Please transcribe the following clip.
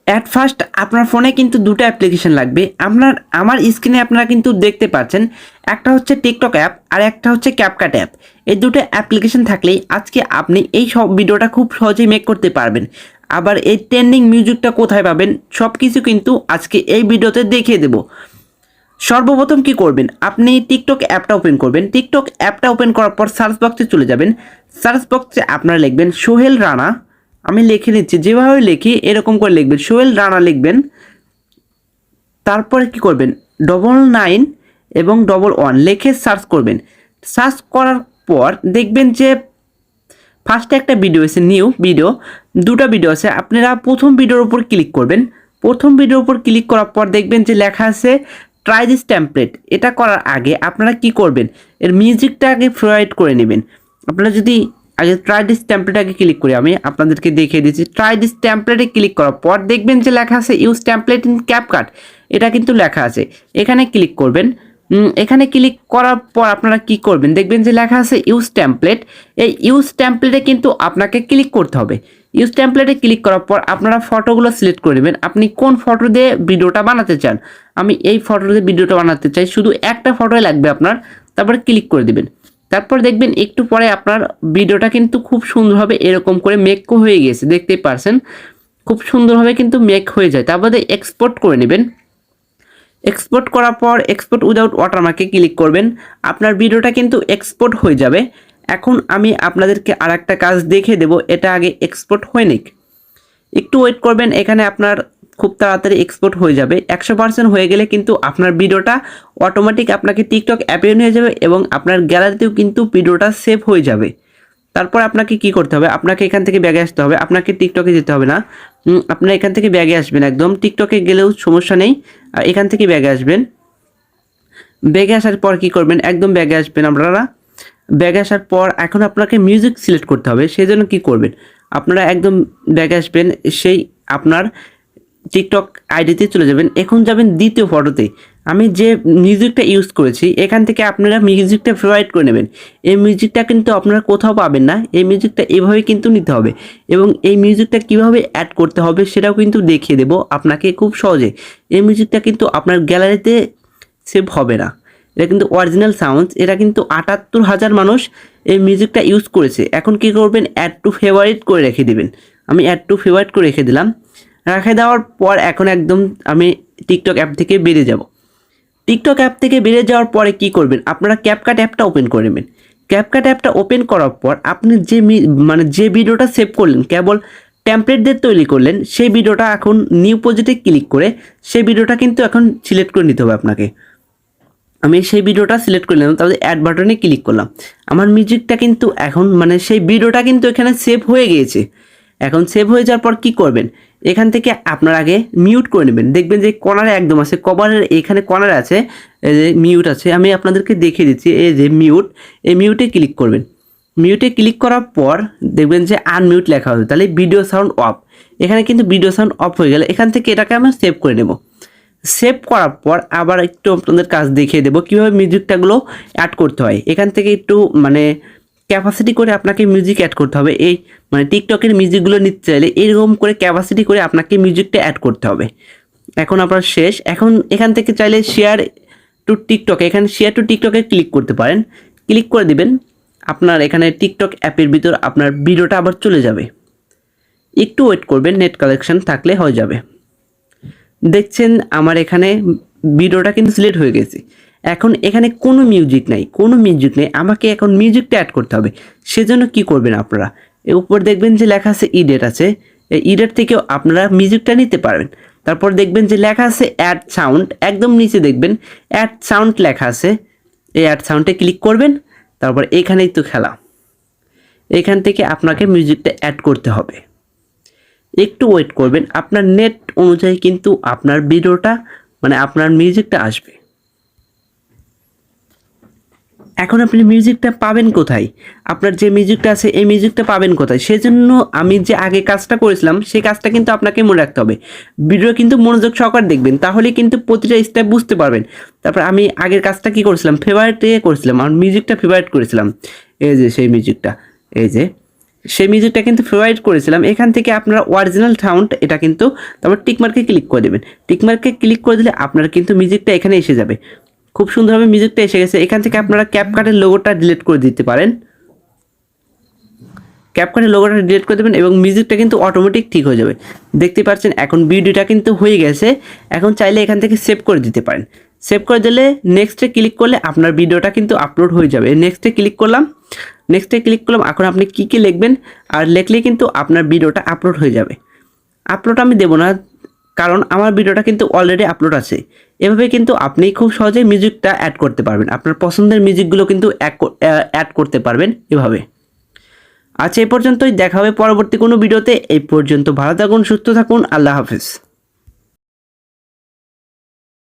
At first আপনার ফোনে কিন্তু দুটো অ্যাপ্লিকেশন লাগবে। আমার স্ক্রিনে আপনারা কিন্তু দেখতে পাচ্ছেন, একটা হচ্ছে টিকটক অ্যাপ আর একটা হচ্ছে ক্যাপকাট অ্যাপ। এই দুটো অ্যাপ্লিকেশন থাকলেই আজকে আপনি এই সব ভিডিওটা খুব সহজেই মেক করতে পারবেন। আবার এই ট্রেন্ডিং মিউজিকটা কোথায় পাবেন সব কিছু কিন্তু আজকে এই ভিডিওতে দেখিয়ে দেবো। সর্বপ্রথম কি করবেন, আপনি টিকটক অ্যাপটা ওপেন করবেন। টিকটক অ্যাপটা ওপেন করার পর সার্চ বক্সে চলে যাবেন। সার্চ বক্সে আপনারা লিখবেন সোহেল রানা। আমি লিখে নিচ্ছি, যেভাবে লিখি এরকম করে লিখবেন, সোহেল রানা লিখবেন। তারপরে কি করবেন, 99 এবং 11 লিখে সার্চ করবেন। সার্চ করার পর দেখবেন যে ফার্স্টে একটা ভিডিও আছে, নিউ ভিডিও, দুটো ভিডিও আছে। আপনারা প্রথম ভিডিওর উপর ক্লিক করবেন। প্রথম ভিডিওর উপর ক্লিক করার পর দেখবেন যে লেখা আছে ট্রাই দিস টেমপ্লেট। এটা করার আগে আপনারা কি করবেন, এর মিউজিকটা আগে ফেভারিট করে নেবেন। আপনারা যদি আগে ট্রাই দিস টেমপ্লেট আগে ক্লিক করি, আমি আপনাদেরকে দেখিয়ে দিচ্ছি। ট্রাই দিস টেমপ্লেটে ক্লিক করার পর দেখবেন যে লেখা আছে ইউজ টেমপ্লেট ইন ক্যাপকাট, এটা কিন্তু লেখা আছে। এখানে ক্লিক করবেন। এখানে ক্লিক করার পর আপনারা কি করবেন, দেখবেন যে লেখা আছে ইউজ টেমপ্লেট। এই ইউজ টেমপ্লেটে কিন্তু আপনাকে ক্লিক করতে হবে। ইউজ টেমপ্লেটে ক্লিক করার পর আপনারা ফটোগুলো সিলেক্ট করে নেবেন, আপনি কোন ফটো দিয়ে ভিডিওটা বানাতে চান। আমি এই ফটো দিয়ে ভিডিওটা বানাতে চাই, শুধু একটা ফটোই লাগবে আপনার। তারপরে ক্লিক করে দিবেন। তারপর দেখবেন একটু পরে আপনার ভিডিওটা কিন্তু খুব সুন্দরভাবে এরকম করে মেক হয়ে গেছে, দেখতেই পারছেন। খুব সুন্দরভাবে কিন্তু মেক হয়ে যায়। তারপরে এক্সপোর্ট করে নেবেন। এক্সপোর্ট করার পর এক্সপোর্ট উইদাউট ওয়াটারমার্কে ক্লিক করবেন, আপনার ভিডিওটা কিন্তু এক্সপোর্ট হয়ে যাবে। এখন আমি আপনাদেরকে আর একটা কাজ দেখিয়ে দেব, এটা আগে এক্সপোর্ট হয়ে নিক, একটু ওয়েট করবেন। এখানে আপনার খুব তাড়াতাড়ি এক্সপোর্ট হয়ে যাবে। 100% হয়ে গেলে কিন্তু আপনার ভিডিওটা অটোমেটিক আপনাকে টিকটক অ্যাপে নিয়ে যাবে এবং আপনার গ্যালারিতেও কিন্তু ভিডিওটা সেভ হয়ে যাবে। তারপর আপনাকে কি করতে হবে, আপনাকে এখান থেকে ব্যাগে আসতে হবে, আপনাকে টিকটকে যেতে হবে না। আপনারা এখান থেকে ব্যাগে আসবেন, একদম টিকটকে গেলেও সমস্যা নেই। এখান থেকে ব্যাগে আসবেন। ব্যাগে আসার পর কি করবেন, একদম ব্যাগে আসবেন আপনারা। ব্যাগে আসার পর এখন আপনাকে মিউজিক সিলেক্ট করতে হবে। সেই জন্য কী করবেন, আপনারা একদম ব্যাগে আসবেন, সেই আপনার টিকটক আইডিতে চলে যাবেন। এখন যাবেন দ্বিতীয় ফটোতে। আমি যে মিউজিকটা ইউজ করেছি এখান থেকে আপনারা মিউজিকটা ফেভারিট করে নেবেন। এই মিউজিকটা কিন্তু আপনারা কোথাও পাবেন না, এই মিউজিকটা এভাবে কিন্তু নিতে হবে এবং এই মিউজিকটা কিভাবে অ্যাড করতে হবে সেটাও কিন্তু দেখিয়ে দেব আপনাকে খুব সহজে। এই মিউজিকটা কিন্তু আপনার গ্যালারিতে সেভ হবে না, এটা কিন্তু অরিজিনাল সাউন্ড। এটা কিন্তু 78,000 মানুষ এই মিউজিকটা ইউজ করেছে। এখন কি করবেন, অ্যাড টু ফেভারিট করে রেখে দেবেন। আমি অ্যাড টু ফেভারিট করে রেখে দিলাম। রেখে দেওয়ার পর এখন একদম আমি টিকটক অ্যাপ থেকে বেরিয়ে যাব। টিকটক অ্যাপ থেকে বেরিয়ে যাওয়ার পরে কি করবেন, আপনারা ক্যাপকাট অ্যাপটা ওপেন করে নেবেন। ক্যাপকাট অ্যাপটা ওপেন করার পর আপনি যে ভিডিওটা সেভ করলেন, কেবল টেমপ্লেট দিয়ে তৈরি করলেন, সেই ভিডিওটা এখন নিউ প্রজেক্টে ক্লিক করে সেই ভিডিওটা কিন্তু এখন সিলেক্ট করে নিতে হবে আপনাকে। আমি সেই ভিডিওটা সিলেক্ট করে নিলাম, তাহলে অ্যাড বাটনে ক্লিক করলাম। আমার মিউজিকটা কিন্তু এখন সেই ভিডিওটা কিন্তু এখানে সেভ হয়ে গিয়েছে। এখন সেভ হয়ে যাওয়ার পর কি করবেন, এখান থেকে আপনার আগে মিউট করে নেবেন। দেখবেন যে কর্নারে একদম আছে, কভারের এখানে কর্নারে আছে, এই যে মিউট আছে। আমি আপনাদেরকে দেখিয়ে দিচ্ছি, এই যে মিউট, এই মিউটে ক্লিক করবেন। মিউটে ক্লিক করার পর দেখবেন যে আনমিউট লেখা হবে, তাহলে ভিডিও সাউন্ড অফ। এখানে কিন্তু ভিডিও সাউন্ড অফ হয়ে গেলে এখান থেকে এটাকে আমরা সেভ করে নেব। সেভ করার পর আবার একটু আপনাদের কাজ দেখিয়ে দেবো কীভাবে মিউজিকটাগুলো অ্যাড করতে হয়। এখান থেকে একটু ক্যাপাসিটি করে আপনাকে মিউজিক অ্যাড করতে হবে। এই টিকটকের মিউজিকগুলো নিতে চাইলে এরকম করে ক্যাপাসিটি করে আপনাকে মিউজিকটা অ্যাড করতে হবে। এখন আপনার শেষ। এখন এখান থেকে চাইলে শেয়ার টু টিকটক, এখানে শেয়ার টু টিকটকে ক্লিক করতে পারেন। ক্লিক করে দিবেন, আপনার এখানে টিকটক অ্যাপের ভিতর আপনার ভিডিওটা আবার চলে যাবে। একটু ওয়েট করবেন, নেট কালেকশন থাকলে হয়ে যাবে। দেখছেন আমার এখানে ভিডিওটা কিন্তু সিলেক্ট হয়ে গেছে। এখন এখানে কোনো মিউজিক নাই, আমাকে এখন মিউজিকটা অ্যাড করতে হবে। সেজন্য কি করবেন, আপনারা এর উপর দেখবেন যে লেখা আছে ইডেট আছে, এই ইডেট থেকেও আপনারা মিউজিকটা নিতে পারবেন। তারপর দেখবেন যে লেখা আছে অ্যাড সাউন্ড, একদম নিচে দেখবেন অ্যাড সাউন্ড লেখা আছে, এই অ্যাড সাউন্ডে ক্লিক করবেন। তারপর এখানেই তো খেলা, এখান থেকে আপনাকে মিউজিকটা অ্যাড করতে হবে। একটু ওয়েট করবেন, আপনার নেট অনুযায়ী কিন্তু আপনার ভিডিওটা আপনার মিউজিকটা আসবে। এখন আপনি মিউজিকটা পাবেন কোথায়, আপনার যে মিউজিকটা আছে এই মিউজিকটা পাবেন কোথায়? সেজন্য আমি যে আগে কাজটা করেছিলাম সেই কাজটা কিন্তু আপনাকে মনে রাখতে হবে। ভিডিও কিন্তু মনোযোগ সহকারে দেখবেন, তাহলে কিন্তু প্রতিটা স্টেপ বুঝতে পারবেন। তারপর আমি আগের কাজটা কি করেছিলাম, ফেভারিটে করেছিলাম, আমার মিউজিকটা ফেভারিট করেছিলাম। এই যে সেই মিউজিকটা, এই যে সেই মিউজিকটা কিন্তু ফেভারিট করেছিলাম। এখান থেকে আপনারা অরিজিনাল সাউন্ড এটা কিন্তু তারপর টিকমার্কে ক্লিক করে দেবেন। টিকমার্কে ক্লিক করে দিলে আপনার কিন্তু মিউজিকটা এখানে এসে যাবে। খুব সুন্দরভাবে মিউজিকটা এসে গেছে। এখান থেকে আপনারা ক্যাপকাটের লোগোটা ডিলিট করে দিতে পারেন। ক্যাপকাটের লোগোটা ডিলিট করে দেবেন এবং মিউজিকটা কিন্তু অটোমেটিক ঠিক হয়ে যাবে। দেখতে পাচ্ছেন এখন ভিডিওটা কিন্তু হয়ে গেছে। এখন চাইলে এখান থেকে সেভ করে দিতে পারেন। সেভ করে দিলে নেক্সটে ক্লিক করলে আপনার ভিডিওটা কিন্তু আপলোড হয়ে যাবে। নেক্সটে ক্লিক করলাম। এখন আপনি কী লিখবেন আর লিখলে কিন্তু আপনার ভিডিওটা আপলোড হয়ে যাবে। আপলোড আমি দেবো না, কারণ আমার ভিডিওটা কিন্তু অলরেডি আপলোড আছে। এভাবে কিন্তু আপনি খুব সহজেই মিউজিকটা অ্যাড করতে পারবেন। আপনার পছন্দের মিউজিকগুলো কিন্তু অ্যাড করতে পারবেন এভাবে। আচ্ছা, এই পর্যন্তই, দেখা হবে পরবর্তী কোনো ভিডিওতে। এই পর্যন্ত ভালো থাকুন, সুস্থ থাকুন, আল্লাহ হাফেজ।